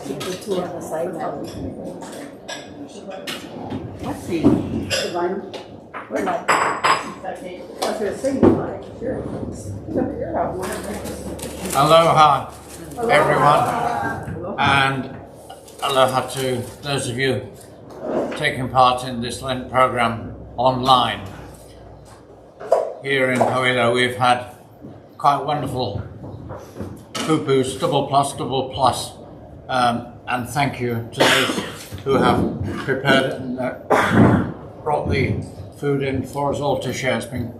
The two on the side now. Let's see. We're not. I was going to say, sure. Aloha, everyone, and aloha to those of you taking part in this Lent program online. Here in Hawila, we've had quite wonderful pupus, double plus, and thank you to those who have prepared it and brought the food in for us all to share. It's been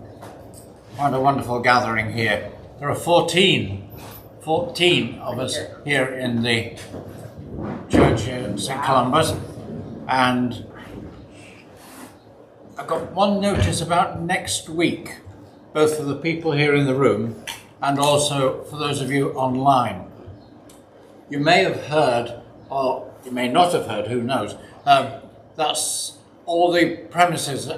quite a wonderful gathering here. There are 14 of us here in the church here in St. Columba's, and I've got one notice about next week, both for the people here in the room and also for those of you online. You may have heard, or you may not have heard, who knows, that's all the premises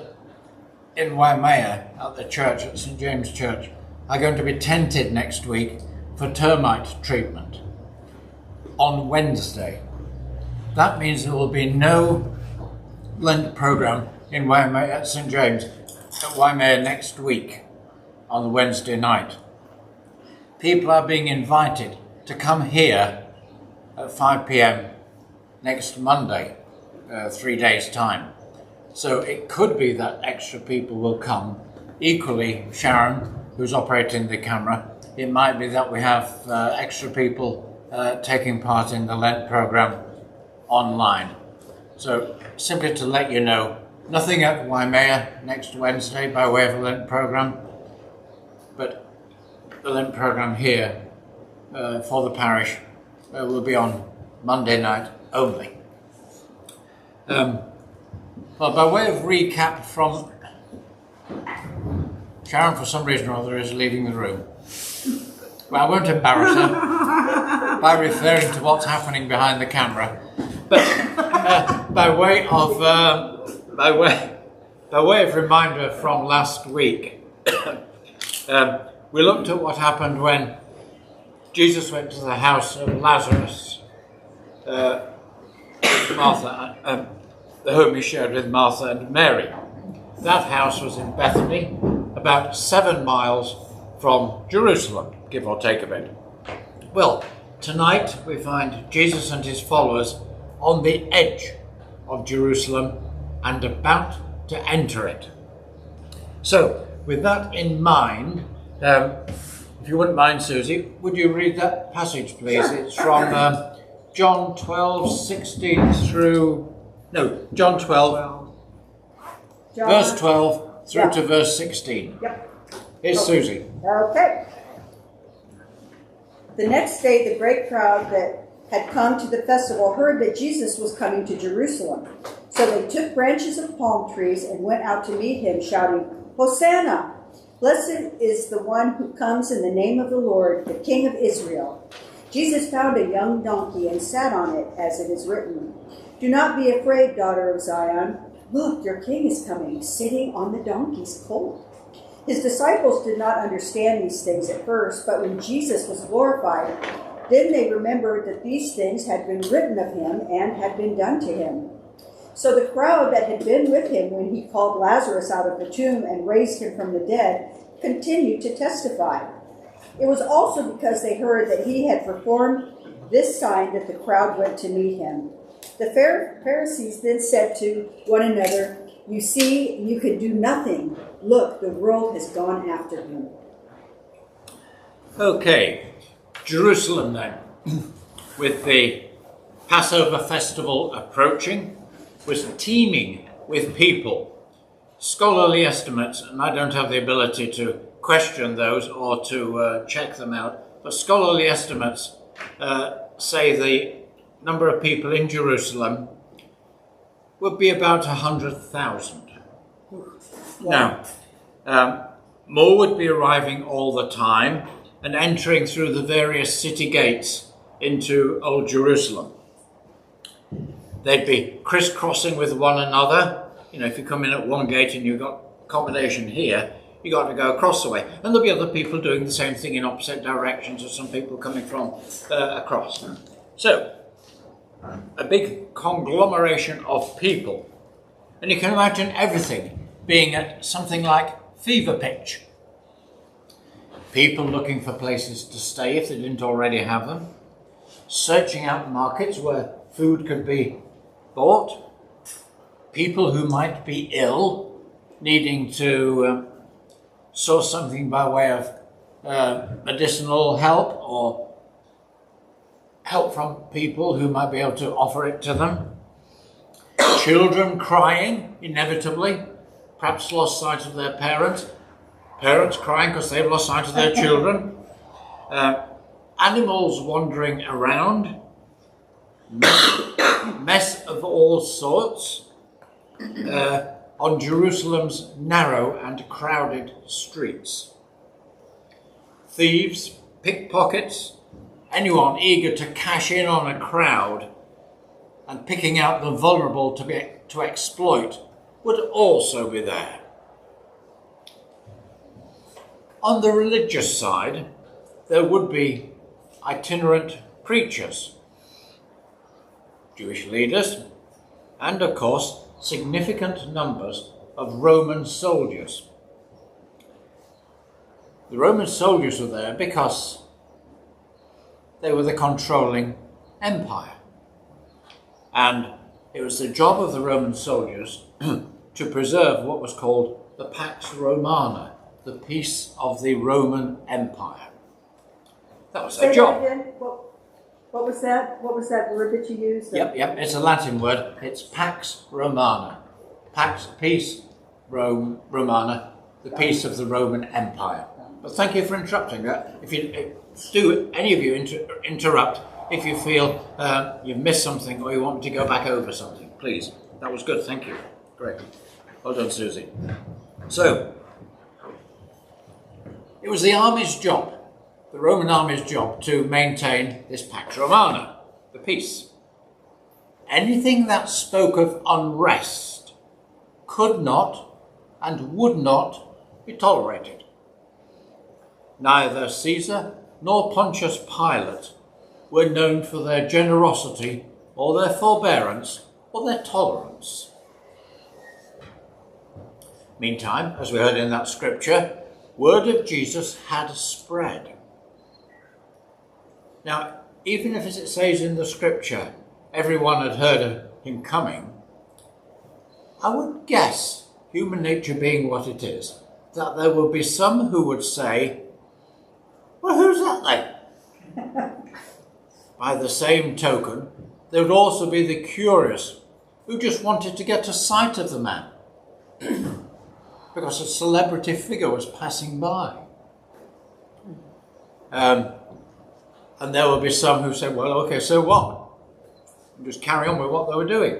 in Waimea at the church, at St. James Church, are going to be tented next week for termite treatment on Wednesday. That means there will be no Lent program in Waimea at St. James at Waimea next week on the Wednesday night. People are being invited to come here at 5 p.m. next Monday, 3 days' time. So it could be that extra people will come. Equally, Sharon, who's operating the camera, it might be that we have extra people taking part in the Lent program online. So simply to let you know, nothing at Waimea next Wednesday by way of a Lent program, but the Lent program here for the parish will be on Monday night only. Well, by way of recap from Sharon, for some reason or other, is leaving the room. Well, I won't embarrass her by referring to what's happening behind the camera, but by way of reminder from last week, we looked at what happened when Jesus went to the house of Lazarus, Martha, whom he shared with Martha and Mary. That house was in Bethany, about 7 miles from Jerusalem, give or take a bit. Well, tonight we find Jesus and his followers on the edge of Jerusalem and about to enter it. So, with that in mind, if you wouldn't mind, Susie, would you read that passage, please? Sure. It's from John 12, 16 through... No, John 12, verse 12 through to verse 16. Yep. Here's Susie. Okay. The next day, the great crowd that had come to the festival heard that Jesus was coming to Jerusalem. So they took branches of palm trees and went out to meet him, shouting, "Hosanna! Blessed is the one who comes in the name of the Lord, the King of Israel." Jesus found a young donkey and sat on it, as it is written, "Do not be afraid, daughter of Zion. Look, your king is coming, sitting on the donkey's colt." His disciples did not understand these things at first, but when Jesus was glorified, then they remembered that these things had been written of him and had been done to him. So the crowd that had been with him when he called Lazarus out of the tomb and raised him from the dead continued to testify. It was also because they heard that he had performed this sign that the crowd went to meet him. The Pharisees then said to one another, "You see, you can do nothing. Look, the world has gone after him." Okay, Jerusalem then, with the Passover festival approaching, was teeming with people. Scholarly estimates, and I don't have the ability to question those or to check them out, but scholarly estimates say the number of people in Jerusalem would be about 100,000. Now, more would be arriving all the time and entering through the various city gates into Old Jerusalem. They'd be crisscrossing with one another. You know, if you come in at one gate and you've got accommodation here, you've got to go across the way. And there'll be other people doing the same thing in opposite directions, or some people coming from across. So, a big conglomeration of people. And you can imagine everything being at something like fever pitch. People looking for places to stay if they didn't already have them, searching out markets where food could be bought, people who might be ill, needing to source something by way of medicinal help or help from people who might be able to offer it to them. Children crying, inevitably, perhaps lost sight of their parents. Parents crying because they've lost sight of their children. Animals wandering around. Mess of all sorts on Jerusalem's narrow and crowded streets. Thieves, pickpockets, anyone eager to cash in on a crowd and picking out the vulnerable to exploit would also be there. On the religious side, there would be itinerant preachers, Jewish leaders, and of course significant numbers of Roman soldiers. The Roman soldiers were there because they were the controlling empire. And it was the job of the Roman soldiers to preserve what was called the Pax Romana, the peace of the Roman Empire. That was their job. Say that again. What was that? What was that word that you used? Yep. It's a Latin word. It's Pax Romana. Pax, peace, Romana, the peace of the Roman Empire. But thank you for interrupting that. If you do, any of you interrupt if you feel you've missed something or you want me to go back over something, please. That was good. Thank you. Great. Well done, Susie. So, it was the army's job, the Roman army's job, to maintain this Pax Romana, the peace. Anything that spoke of unrest could not and would not be tolerated. Neither Caesar nor Pontius Pilate were known for their generosity or their forbearance or their tolerance. Meantime, as we heard in that scripture, word of Jesus had spread. Now, even if, as it says in the scripture, everyone had heard of him coming, I would guess, human nature being what it is, that there will be some who would say, well, who's that then? By the same token, there would also be the curious who just wanted to get a sight of the man because a celebrity figure was passing by. And there will be some who say, well, okay, so what? And just carry on with what they were doing.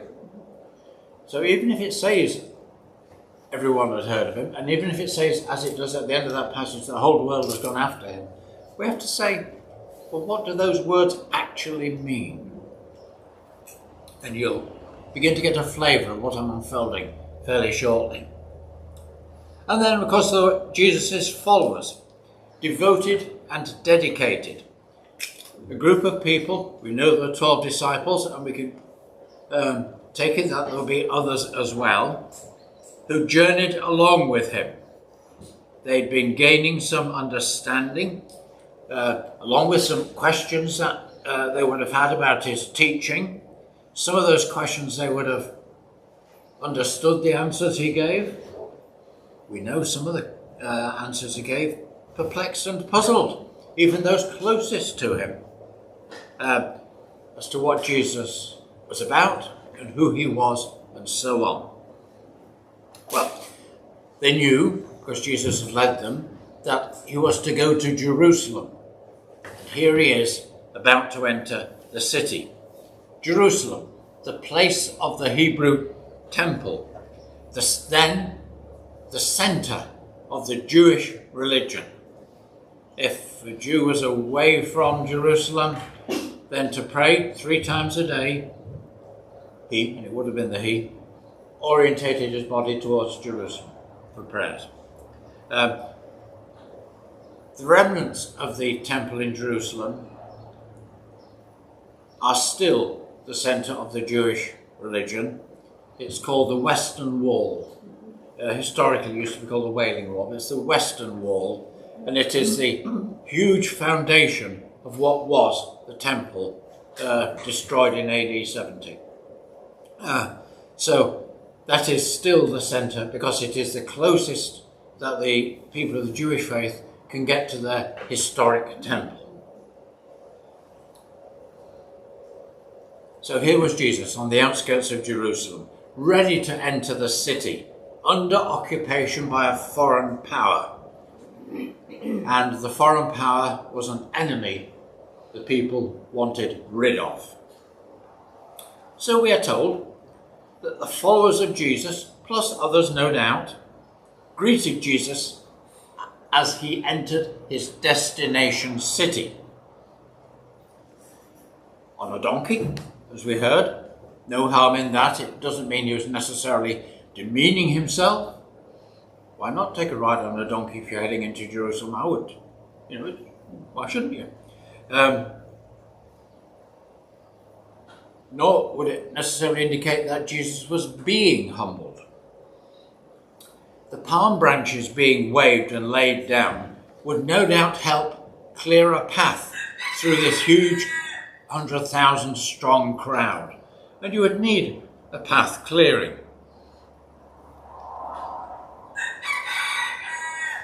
So even if it says everyone had heard of him, and even if it says, as it does at the end of that passage, the whole world has gone after him, we have to say, well, what do those words actually mean? And you'll begin to get a flavour of what I'm unfolding fairly shortly. And then, of course, there were Jesus' followers, devoted and dedicated. A group of people, we know there are 12 disciples, and we can take it that there will be others as well, who journeyed along with him. They'd been gaining some understanding, along with some questions that they would have had about his teaching. Some of those questions they would have understood the answers he gave. We know some of the answers he gave perplexed and puzzled, even those closest to him, as to what Jesus was about and who he was and so on. Well, they knew, because Jesus had led them, that he was to go to Jerusalem. And here he is, about to enter the city. Jerusalem, the place of the Hebrew temple, then the centre of the Jewish religion. If a Jew was away from Jerusalem, then to pray 3 times a day, he, and it would have been the he, orientated his body towards Jerusalem for prayers. The remnants of the temple in Jerusalem are still the centre of the Jewish religion. It's called the Western Wall. Historically it used to be called the Wailing Wall, but it's the Western Wall, and it is the huge foundation of what was the temple destroyed in AD 70. So that is still the centre because it is the closest that the people of the Jewish faith can get to their historic temple. So here was Jesus on the outskirts of Jerusalem, ready to enter the city, under occupation by a foreign power. And the foreign power was an enemy the people wanted rid of. So we are told that the followers of Jesus, plus others no doubt, greeted Jesus as he entered his destination city. On a donkey, as we heard. No harm in that. It doesn't mean he was necessarily demeaning himself. Why not take a ride on a donkey if you're heading into Jerusalem? I would. Why shouldn't you? Nor would it necessarily indicate that Jesus was being humbled. The palm branches being waved and laid down would no doubt help clear a path through this huge 100,000 strong crowd. And you would need a path clearing.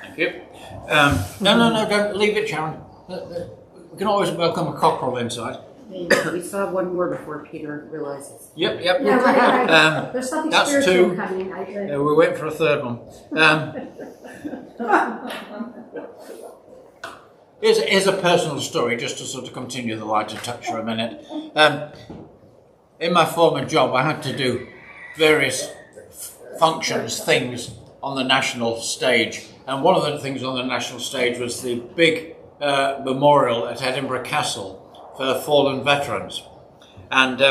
Thank you. No, don't leave it, Sharon. We can always welcome a cockerel inside. We still have one more before Peter realizes. Yep. Yeah, right. There's something That's spiritual two. coming. We're waiting for a third one. Here's a personal story, just to sort of continue the lighter touch for a minute. In my former job, I had to do various functions, things on the national stage. And one of the things on the national stage was the big memorial at Edinburgh Castle for fallen veterans. And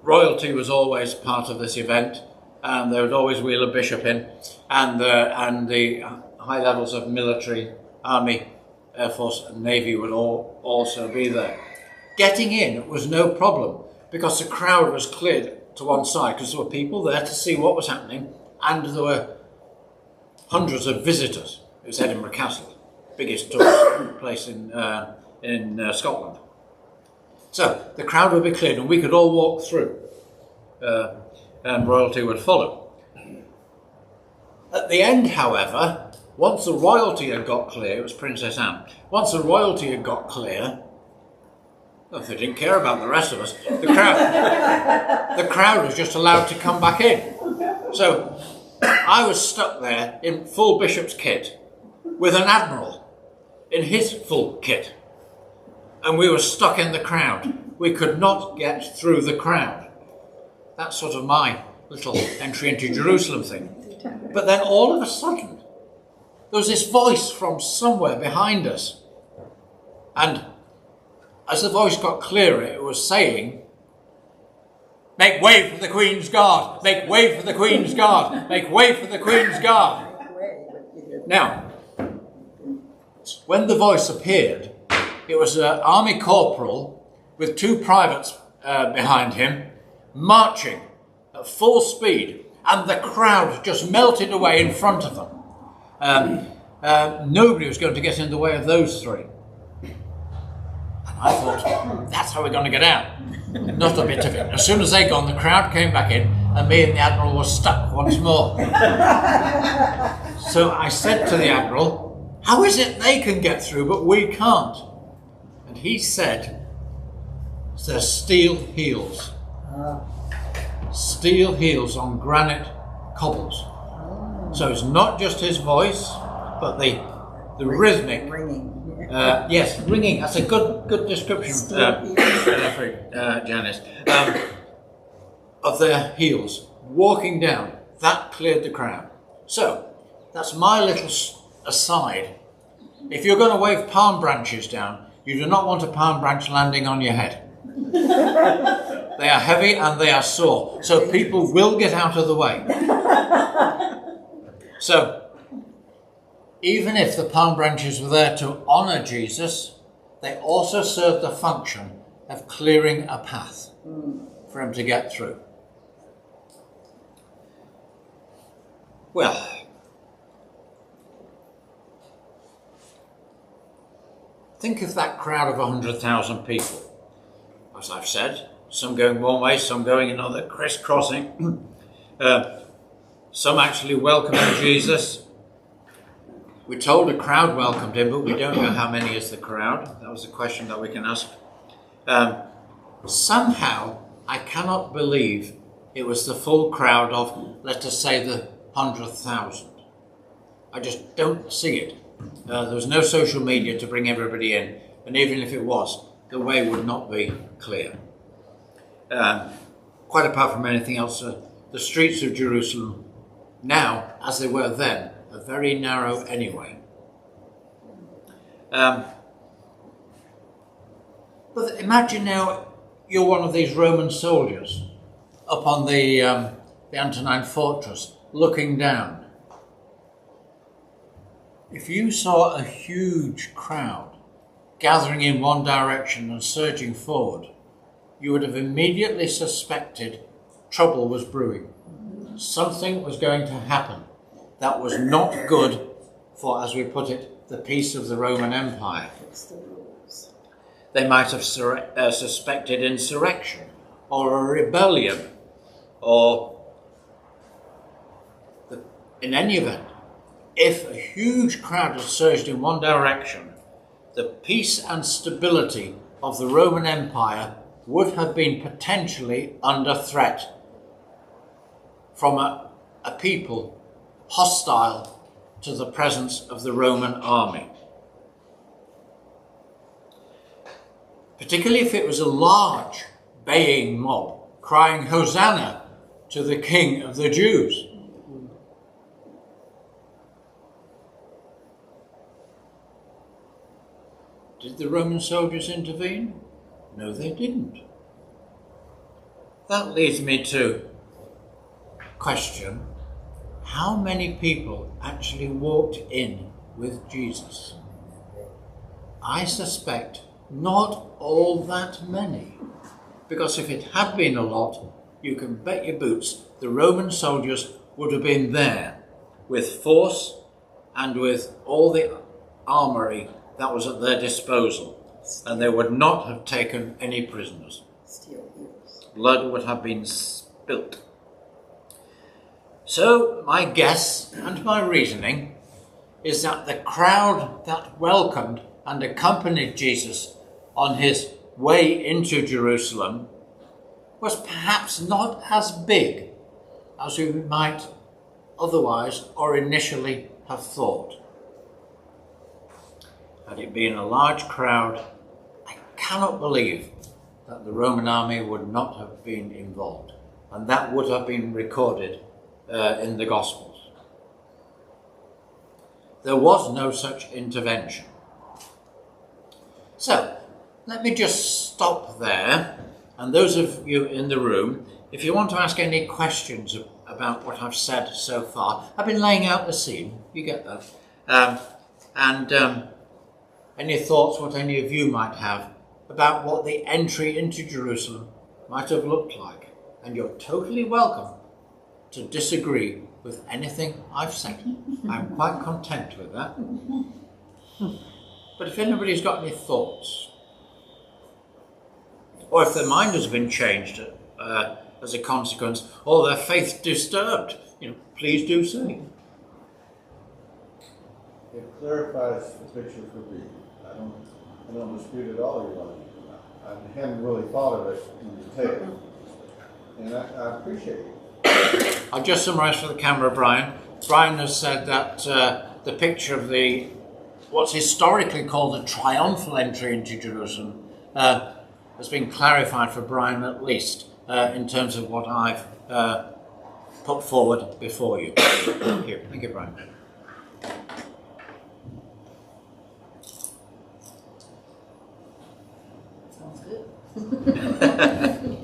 royalty was always part of this event, and they would always wheel a bishop in, and the high levels of military, army, Air Force and Navy would all also be there. Getting in was no problem because the crowd was cleared to one side because there were people there to see what was happening, and there were hundreds of visitors. It was Edinburgh Castle, biggest tourist place in Scotland. So the crowd would be cleared and we could all walk through, and royalty would follow. At the end, however, once the royalty had got clear, it was Princess Anne, once the royalty had got clear, well, they didn't care about the rest of us, the crowd was just allowed to come back in. So I was stuck there in full bishop's kit with an admiral in his full kit. And we were stuck in the crowd. We could not get through the crowd. That's sort of my little entry into Jerusalem thing. But then all of a sudden, there was this voice from somewhere behind us. And as the voice got clearer, it was saying, "Make way for the Queen's Guard! Make way for the Queen's Guard! Make way for the Queen's Guard!" Now, when the voice appeared, it was an army corporal with two privates behind him, marching at full speed, and the crowd just melted away in front of them. Nobody was going to get in the way of those three. And I thought, that's how we're going to get out. Not a bit of it. As soon as they gone, the crowd came back in, and me and the Admiral were stuck once more. So I said to the Admiral, how is it they can get through, but we can't? And he said, they're steel heels. Steel heels on granite cobbles. So it's not just his voice, but the rhythmic. Ringing. Yes, ringing. That's a good description, Janice. Of their heels walking down. That cleared the crowd. So that's my little aside. If you're going to wave palm branches down, you do not want a palm branch landing on your head. They are heavy and they are sore, so people will get out of the way. So, even if the palm branches were there to honour Jesus, they also served the function of clearing a path for him to get through. Well, think of that crowd of 100,000 people. As I've said, some going one way, some going another, crisscrossing. Some actually welcoming Jesus. We're told a crowd welcomed him, but we don't know how many is the crowd. That was a question that we can ask. Somehow, I cannot believe it was the full crowd of, let us say, the 100,000. I just don't see it. There was no social media to bring everybody in, and even if it was, the way would not be clear. Quite apart from anything else, the streets of Jerusalem now, as they were then, are very narrow anyway. But imagine now you're one of these Roman soldiers up on the Antonine fortress, looking down. If you saw a huge crowd gathering in one direction and surging forward, you would have immediately suspected trouble was brewing. Something was going to happen that was not good for, as we put it, the peace of the Roman Empire. They might have suspected insurrection or a rebellion, or in any event, if a huge crowd had surged in one direction, the peace and stability of the Roman Empire would have been potentially under threat from a people hostile to the presence of the Roman army. Particularly if it was a large baying mob crying Hosanna to the King of the Jews. Did the Roman soldiers intervene? No, they didn't. That leads me to question, how many people actually walked in with Jesus? I suspect not all that many, because if it had been a lot, you can bet your boots the Roman soldiers would have been there with force and with all the armoury that was at their disposal, and they would not have taken any prisoners. Blood would have been spilt. So my guess and my reasoning is that the crowd that welcomed and accompanied Jesus on his way into Jerusalem was perhaps not as big as we might otherwise or initially have thought. Had it been a large crowd, I cannot believe that the Roman army would not have been involved, and that would have been recorded in the Gospels. There was no such intervention. So, let me just stop there, and those of you in the room, if you want to ask any questions about what I've said so far, I've been laying out the scene, you get that, and any thoughts what any of you might have about what the entry into Jerusalem might have looked like, and you're totally welcome to disagree with anything I've said. I'm quite content with that. But if anybody's got any thoughts, or if their mind has been changed as a consequence, or their faith disturbed, please do say. It clarifies the picture for me. I don't dispute at all your logic. I hadn't really thought of it in detail, and I appreciate it. I'll just summarise for the camera, Brian. Brian has said that the picture of what's historically called the triumphal entry into Jerusalem has been clarified for Brian at least in terms of what I've put forward before you. Thank you, Brian.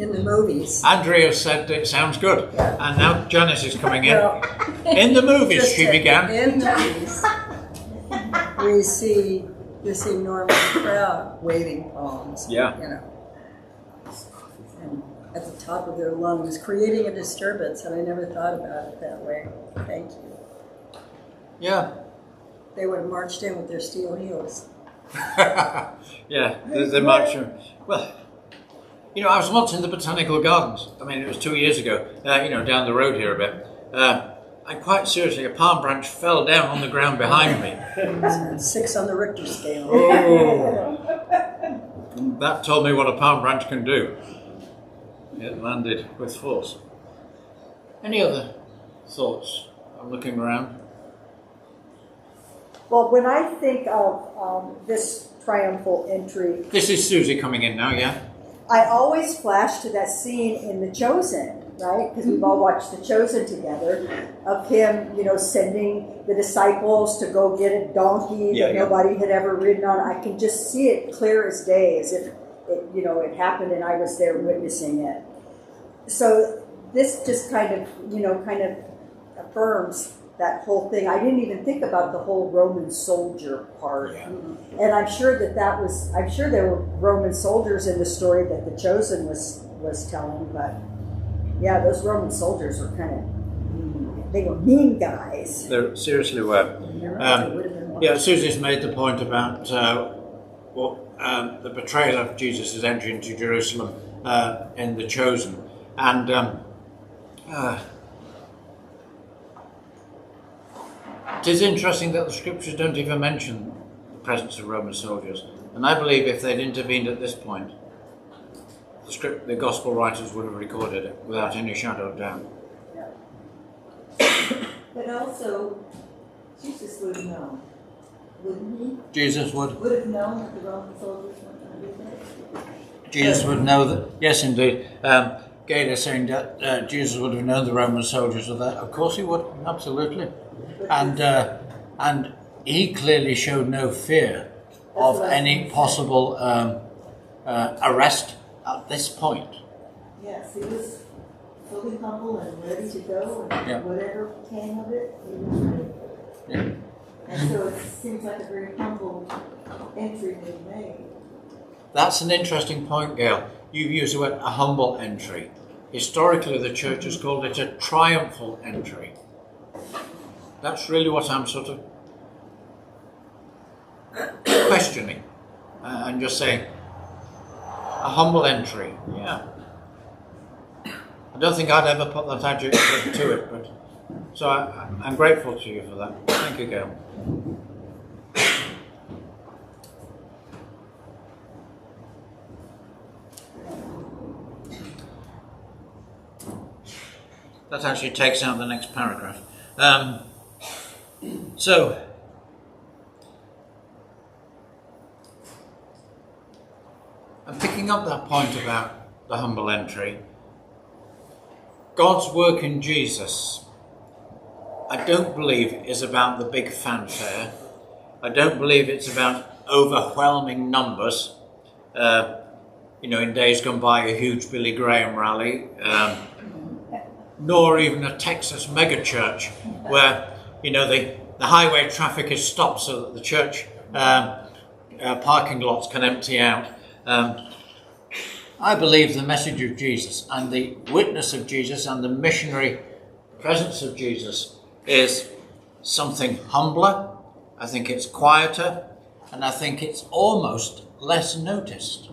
In the movies. Andrea said it sounds good, and now Janice is coming in. Well, In the movies, just she began. In movies, we see this enormous crowd waving palms. Yeah. top of their lungs, creating a disturbance, and I never thought about it that way. Thank you. Yeah. They would have marched in with their steel heels. Yeah, they march. Well, you know, I was once in the Botanical Gardens. I mean, it was 2 years ago, down the road here a bit. And quite seriously, a palm branch fell down on the ground behind me. 6 on the Richter scale. Oh. That told me what a palm branch can do. It landed with force. Any other thoughts? I'm looking around. Well, when I think of this triumphal entry, This is Susie coming in now, yeah? I always flash to that scene in The Chosen, right? Because we've all watched The Chosen together, of him, sending the disciples to go get a donkey that nobody had ever ridden on. I can just see it clear as day, as if it happened and I was there witnessing it. So this just kind of affirms that whole thing. I didn't even think about the whole Roman soldier part. Yeah. And I'm sure there were Roman soldiers in the story that The Chosen was telling, but yeah, those Roman soldiers were kind of they were mean guys. They seriously were. Yeah, Susie's made the point about the betrayal of Jesus' entry into Jerusalem in The Chosen. And it is interesting that the scriptures don't even mention the presence of Roman soldiers. And I believe if they'd intervened at this point, the gospel writers would have recorded it without any shadow of doubt. But also, Jesus would have known, wouldn't he? Jesus would. Would have known that the Roman soldiers weren't going to be there. Jesus would know that. Yes, indeed. Gail is saying that Jesus would have known the Roman soldiers were there. Of course he would, absolutely. And he clearly showed no fear of any possible arrest at this point. Yes, he was fully humble and ready to go, and whatever came of it, he was ready. Yeah. And so it seems like a very humble entry was made. That's an interesting point, Gail. You've used the word a humble entry. Historically, the church has called it a triumphal entry. That's really what I'm sort of questioning. And just saying, a humble entry, yeah. I don't think I'd ever put that adjective to it, but so I'm grateful to you for that. Thank you, Gail. That actually takes out the next paragraph. So, I'm picking up that point about the humble entry. God's work in Jesus, I don't believe is about the big fanfare. I don't believe it's about overwhelming numbers. In days gone by, a huge Billy Graham rally, nor even a Texas megachurch where, the highway traffic is stopped so that the church parking lots can empty out. I believe the message of Jesus and the witness of Jesus and the missionary presence of Jesus is something humbler. I think it's quieter, and I think it's almost less noticed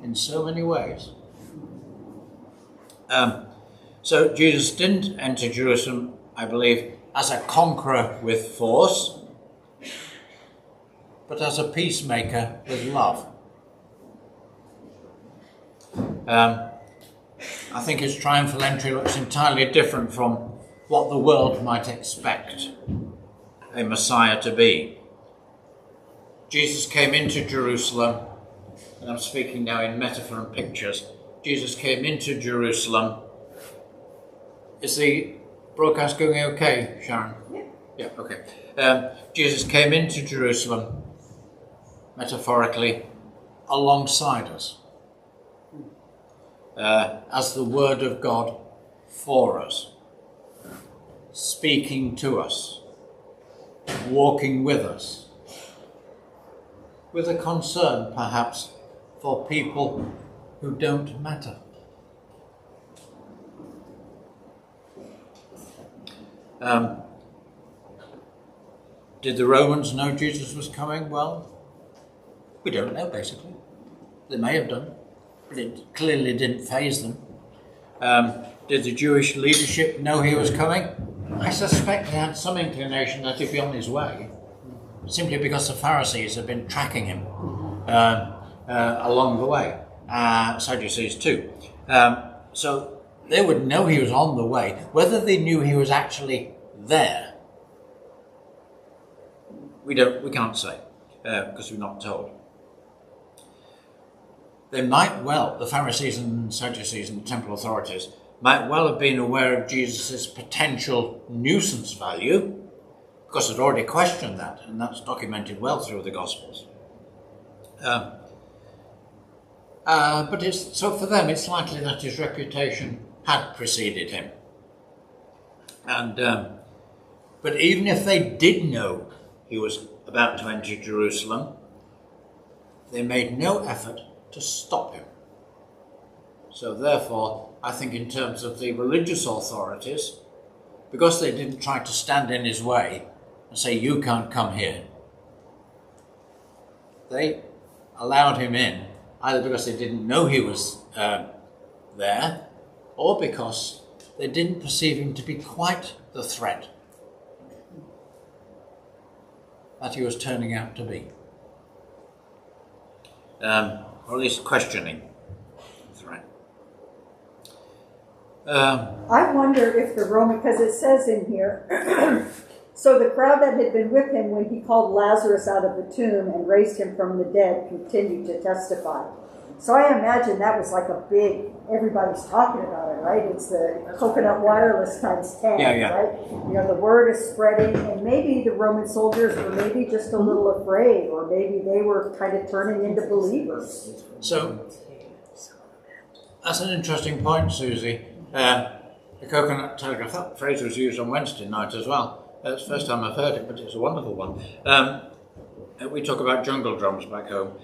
in so many ways. So Jesus didn't enter Jerusalem, I believe, as a conqueror with force, but as a peacemaker with love. I think his triumphal entry looks entirely different from what the world might expect a Messiah to be. Jesus came into Jerusalem, and I'm speaking now in metaphor and pictures. Jesus came into Jerusalem. Is the broadcast going okay, Sharon? Yeah, okay. Jesus came into Jerusalem, metaphorically, alongside us, as the Word of God for us, speaking to us, walking with us, with a concern, perhaps, for people who don't matter. Did the Romans know Jesus was coming? Well, we don't know, basically. They may have done, but it clearly didn't faze them. Did the Jewish leadership know he was coming? I suspect they had some inclination that he'd be on his way, simply because the Pharisees had been tracking him along the way. Sadducees too. So they would know he was on the way. Whether they knew he was actually there, we can't say, because we're not told. They might well, the Pharisees and Sadducees and the temple authorities, might well have been aware of Jesus' potential nuisance value, because they'd already questioned that, and that's documented well through the Gospels. But so for them, it's likely that his reputation had preceded him. But even if they did know he was about to enter Jerusalem, they made no effort to stop him. So therefore, I think in terms of the religious authorities, because they didn't try to stand in his way and say, you can't come here, they allowed him in, either because they didn't know he was there, or because they didn't perceive him to be quite the threat that he was turning out to be. Or at least questioning the threat. I wonder if the Roman, because it says in here, so the crowd that had been with him when he called Lazarus out of the tomb and raised him from the dead continued to testify. So I imagine that was like a big, everybody's talking about it, right? It's the coconut wireless times 10, right? You know, the word is spreading, and maybe the Roman soldiers were maybe just a little afraid, or maybe they were kind of turning into believers. So, that's an interesting point, Susie. The coconut telegraph, that phrase was used on Wednesday night as well. It's the first time I've heard it, but it's a wonderful one. We talk about jungle drums back home.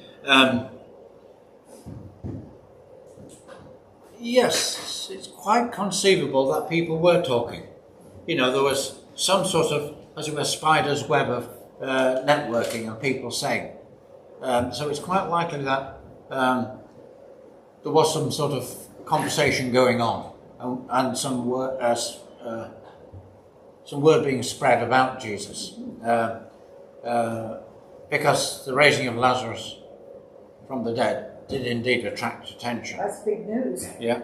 Yes, it's quite conceivable that people were talking. You know, there was some sort of, as it were, spider's web of networking of people saying. So it's quite likely that there was some sort of conversation going on, and some word being spread about Jesus. Because the raising of Lazarus from the dead did indeed attract attention. That's big news. Yeah.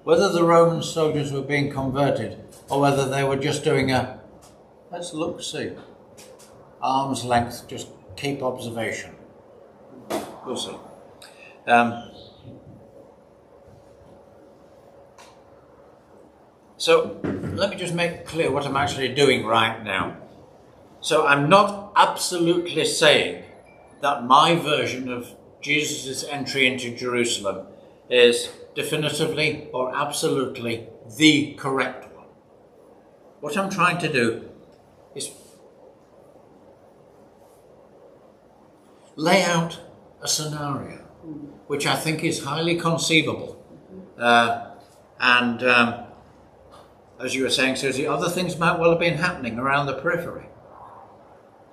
Whether the Roman soldiers were being converted or whether they were just doing let's look, see, arm's length, just keep observation. We'll see. So let me just make clear what I'm actually doing right now. So I'm not absolutely saying that my version of Jesus' entry into Jerusalem is definitively or absolutely the correct one. What I'm trying to do is lay out a scenario which I think is highly conceivable. As you were saying, Susie, other things might well have been happening around the periphery.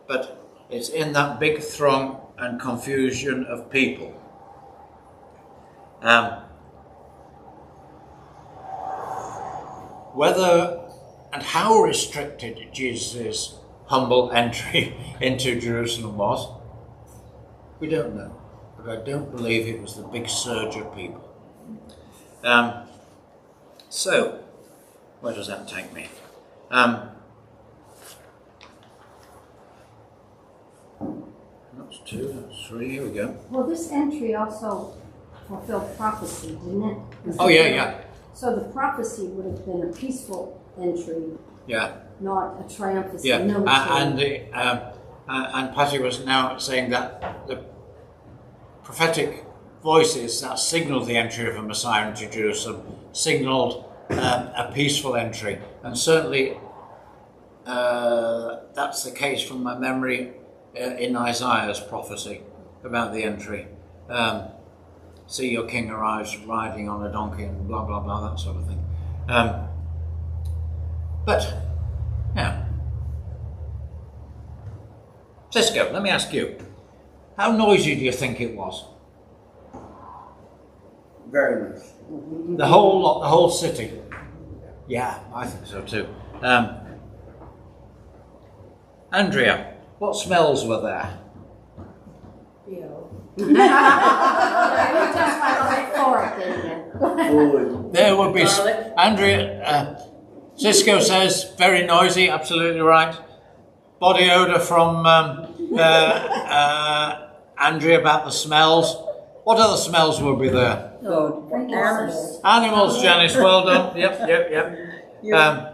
But it's in that big throng and confusion of people. Whether and how restricted Jesus' humble entry into Jerusalem was, we don't know. But I don't believe it was the big surge of people. So, where does that take me? That's 2, that's 3, here we go. Well, this entry also fulfilled prophecy, didn't it? Oh, yeah. So the prophecy would have been a peaceful entry, not a triumphant military. And Patty was now saying that the prophetic voices that signalled the entry of a Messiah into Jerusalem signalled a peaceful entry. And certainly that's the case from my memory in Isaiah's prophecy about the entry. See, your king arrives riding on a donkey and blah, blah, blah, that sort of thing. But, yeah. Cisco, let me ask you, how noisy do you think it was? Very much. The whole lot, the whole city? Yeah, I think so too. Andrea, what smells were there? You just went right for it, didn't you? There would be, Andrea, Cisco says, very noisy, absolutely right. Body odour from Andrea about the smells. What other smells would be there? Oh, animals. Animals, Janice, well done. Yep.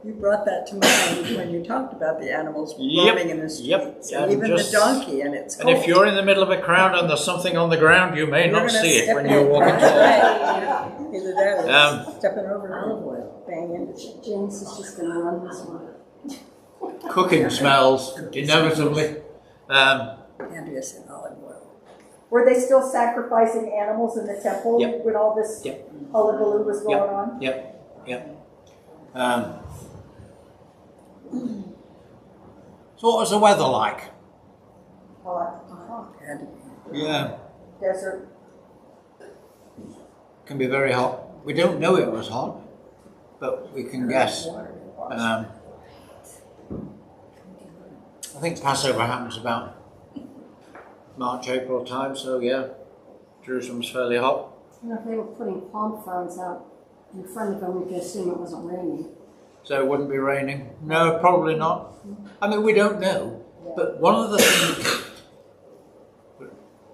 You brought that to mind when you talked about the animals roaming in the streets. And even the donkey, and it's cold. And if you're in the middle of a crowd and there's something on the ground, you may not see it when you're walking towards it. Either that or stepping over an olive oil, bang into it. James is just going to run this one. Cooking smells, inevitably. Andrea said olive oil. Were they still sacrificing animals in the temple Yep. when all this hullabaloo was going on? Yep. So what was the weather like? Hot. Yeah. Desert. Can be very hot. We don't know it was hot, but we can guess. I think Passover happens about March, April time, so yeah, Jerusalem's fairly hot. You know, if they were putting palm fronds out in front of them, we could assume it wasn't raining. So it wouldn't be raining? No, probably not. I mean, we don't know. But one of the things,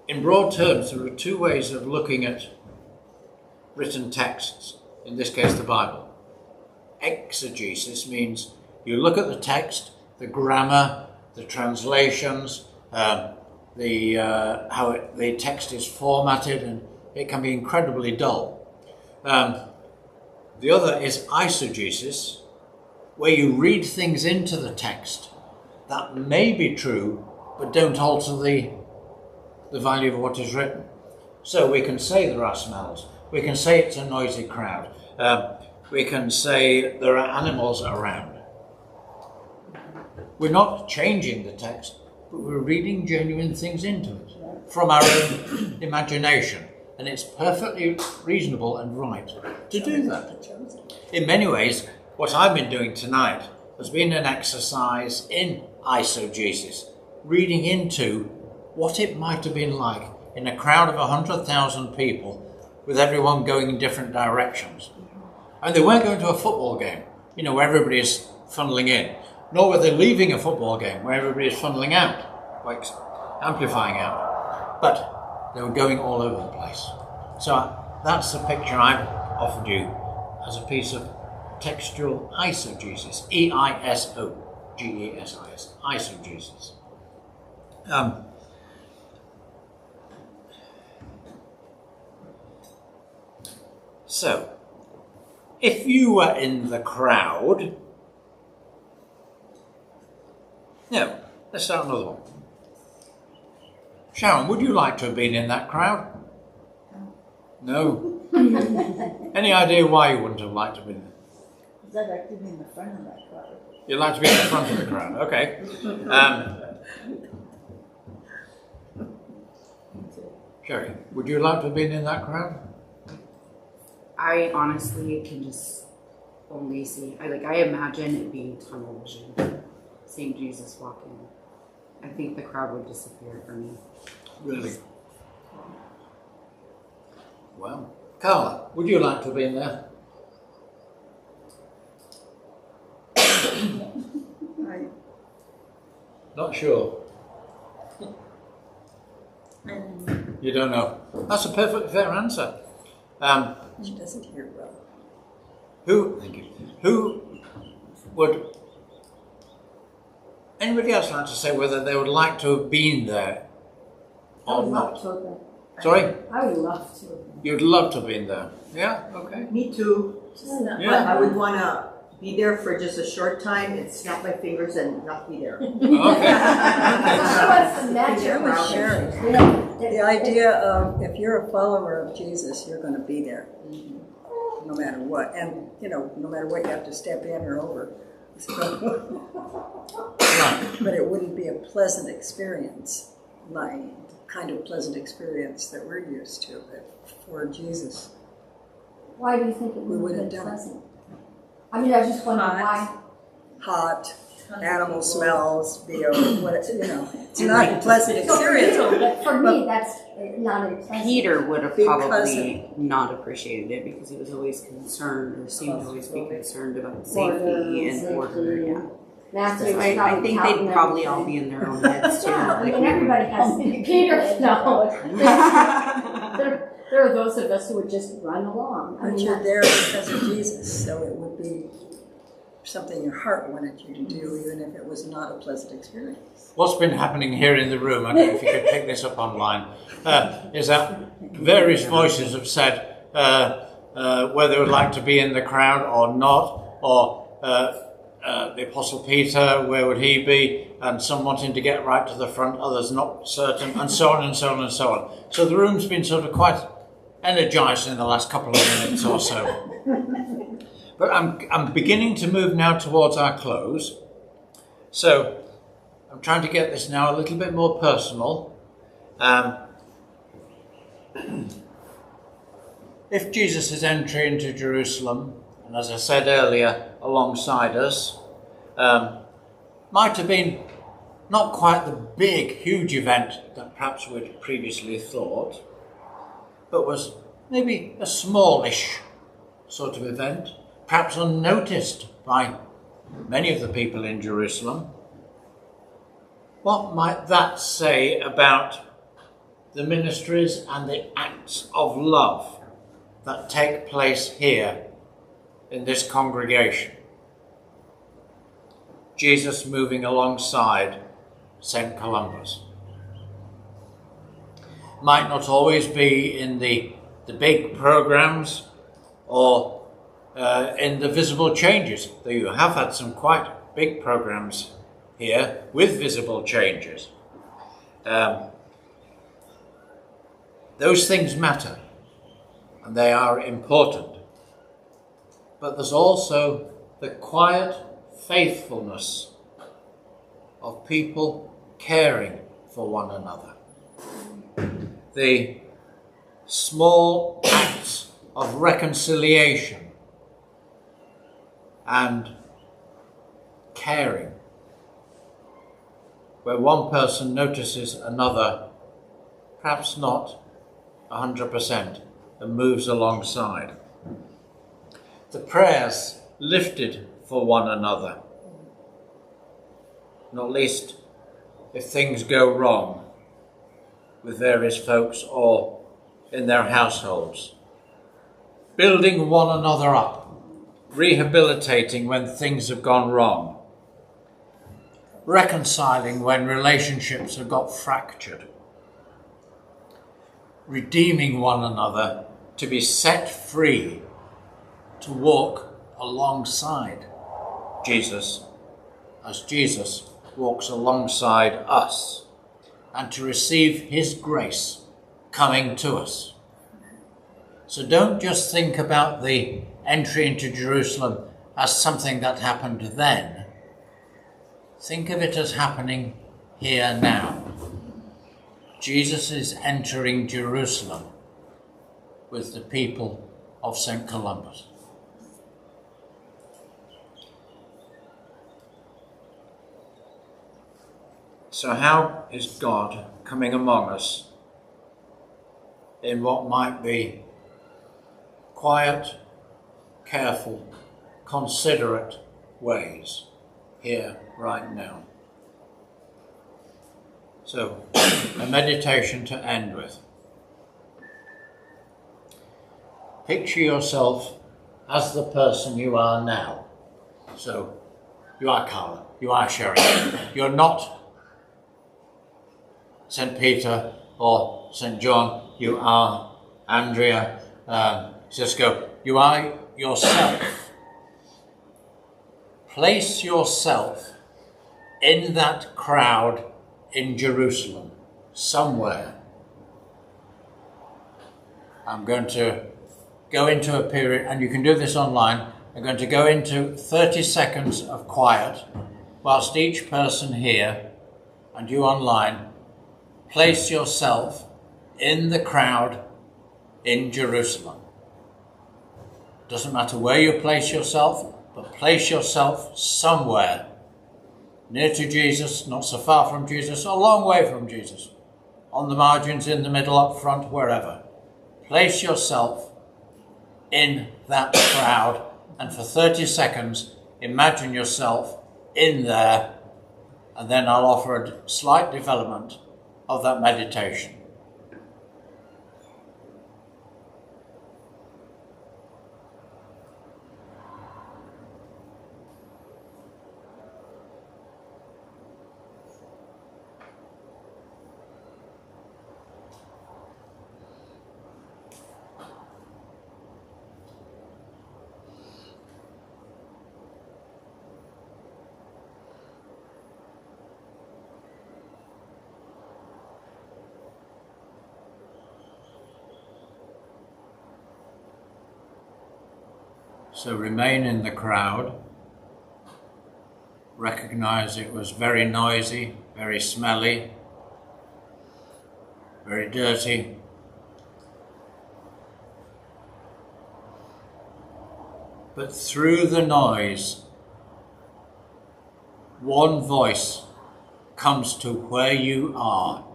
in broad terms, there are two ways of looking at written texts, in this case the Bible. Exegesis means you look at the text, the grammar, the translations, how the text is formatted, and it can be incredibly dull. The other is eisegesis, where you read things into the text that may be true, but don't alter the value of what is written. So we can say there are smells. We can say it's a noisy crowd. We can say there are animals around. We're not changing the text, but we're reading genuine things into it from our own imagination. And it's perfectly reasonable and right to do that. In many ways, what I've been doing tonight has been an exercise in eisegesis, reading into what it might have been like in a crowd of 100,000 people with everyone going in different directions. And they weren't going to a football game, where everybody is funneling in, nor were they leaving a football game where everybody is funneling out, like amplifying out. But they were going all over the place. So that's the picture I've offered you as a piece of textual eisegesis, E-I-S-O-G-E-S-I-S, eisegesis. So, if you were in the crowd, no, let's start another one. Sharon, would you like to have been in that crowd? No. Any idea why you wouldn't have liked to have been there? Because I'd like to be in the front of that crowd. You'd like to be in the front of the crowd, okay. Sherry, would you like to have been in that crowd? I honestly can just only see, I imagine it being tunnel vision, seeing Jesus walking. I think the crowd would disappear for me. Really? Well, Carla, would you like to have been there? Not sure. You don't know. That's a perfectly fair answer. She doesn't hear well. Who would anybody else like to say whether they would like to have been there or not? Sorry? I would love to. You'd love to have been there. Yeah, okay. Me too. Yeah. I would want to be there for just a short time and snap my fingers and not be there. Okay. She wants the magic. That was Sherry. The idea of if you're a follower of Jesus, you're going to be there. no matter what. And, no matter what, you have to step in or over. But it wouldn't be a pleasant experience, like the kind of pleasant experience that we're used to. But for Jesus, why do you think it we would have been done pleasant? I mean, I just wonder why. Hot, animal smells, it's not a pleasant experience. But for me, that's not a pleasant. Peter would have probably not appreciated it because he was always concerned, or seemed to always be concerned about safety and order. Yeah. Matthew, I think they'd probably all be in their own heads too. I mean, everybody has Peter. No, there are those of us who would just run along. But you're there because of Jesus, so it would be something your heart wanted you to do, even if it was not a pleasant experience. What's been happening here in the room, I don't know if you could pick this up online, is that various voices have said whether they would like to be in the crowd or not, or the Apostle Peter, where would he be, and some wanting to get right to the front, others not certain, and so on and so on and so on. So the room's been sort of quite energized in the last couple of minutes or so. But I'm beginning to move now towards our close. So I'm trying to get this now a little bit more personal. If Jesus is entering into Jerusalem, and as I said earlier, alongside us, might have been not quite the big, huge event that perhaps we'd previously thought, but was maybe a smallish sort of event, perhaps unnoticed by many of the people in Jerusalem. What might that say about the ministries and the acts of love that take place here in this congregation? Jesus moving alongside St. Columba's. Might not always be in the big programs or in the visible changes, though you have had some quite big programs here with visible changes. Those things matter and they are important. But there's also the quiet faithfulness of people caring for one another. The small acts of reconciliation and caring, where one person notices another, perhaps not 100%, and moves alongside. The prayers lifted for one another, not least if things go wrong with various folks or in their households. Building one another up, rehabilitating when things have gone wrong, reconciling when relationships have got fractured, redeeming one another to be set free to walk alongside Jesus as Jesus walks alongside us, and to receive his grace coming to us. So don't just think about the entry into Jerusalem as something that happened then. Think of it as happening here now. Jesus is entering Jerusalem with the people of St. Columba's. So how is God coming among us in what might be quiet, careful, considerate ways here right now? So, a meditation to end with. Picture yourself as the person you are now. So, you are Carla, you are Sherry. You're not St. Peter or St. John, you are Andrea, Cisco, you are yourself. Place yourself in that crowd in Jerusalem, somewhere. I'm going to go into a period, and you can do this online, I'm going to go into 30 seconds of quiet whilst each person here and you online place yourself in the crowd in Jerusalem. Doesn't matter where you place yourself, but place yourself somewhere near to Jesus, not so far from Jesus, a long way from Jesus, on the margins, in the middle, up front, wherever. Place yourself in that crowd, and for 30 seconds, imagine yourself in there, and then I'll offer a slight development of that meditation. So remain in the crowd. Recognize it was very noisy, very smelly, very dirty. But through the noise, one voice comes to where you are.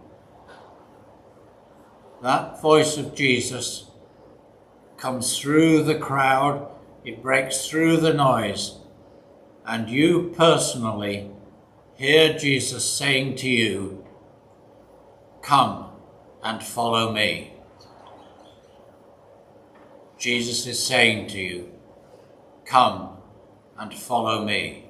That voice of Jesus comes through the crowd. It breaks through the noise, and you personally hear Jesus saying to you, "Come and follow me." Jesus is saying to you, "Come and follow me."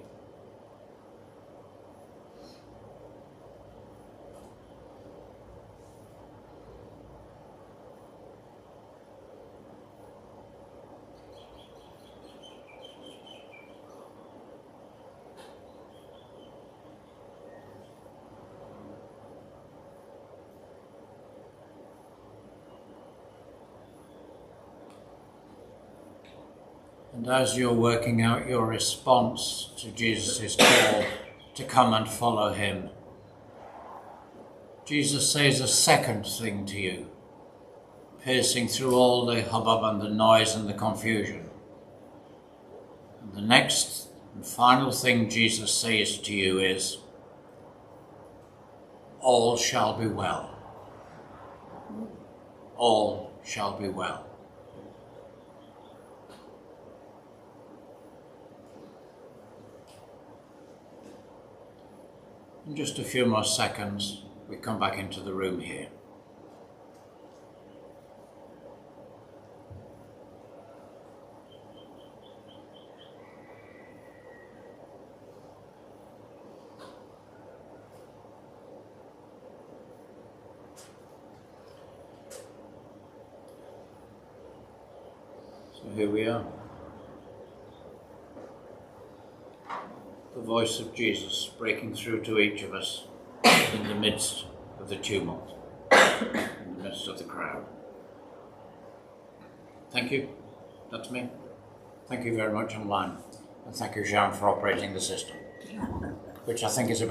And as you're working out your response to Jesus' call to come and follow him, Jesus says a second thing to you, piercing through all the hubbub and the noise and the confusion. And the next and final thing Jesus says to you is, "All shall be well. All shall be well." In just a few more seconds, we come back into the room here. So here we are. The voice of Jesus breaking through to each of us in the midst of the tumult, in the midst of the crowd. Thank you. That's me. Thank you very much online. And thank you, Jean, for operating the system, which I think is about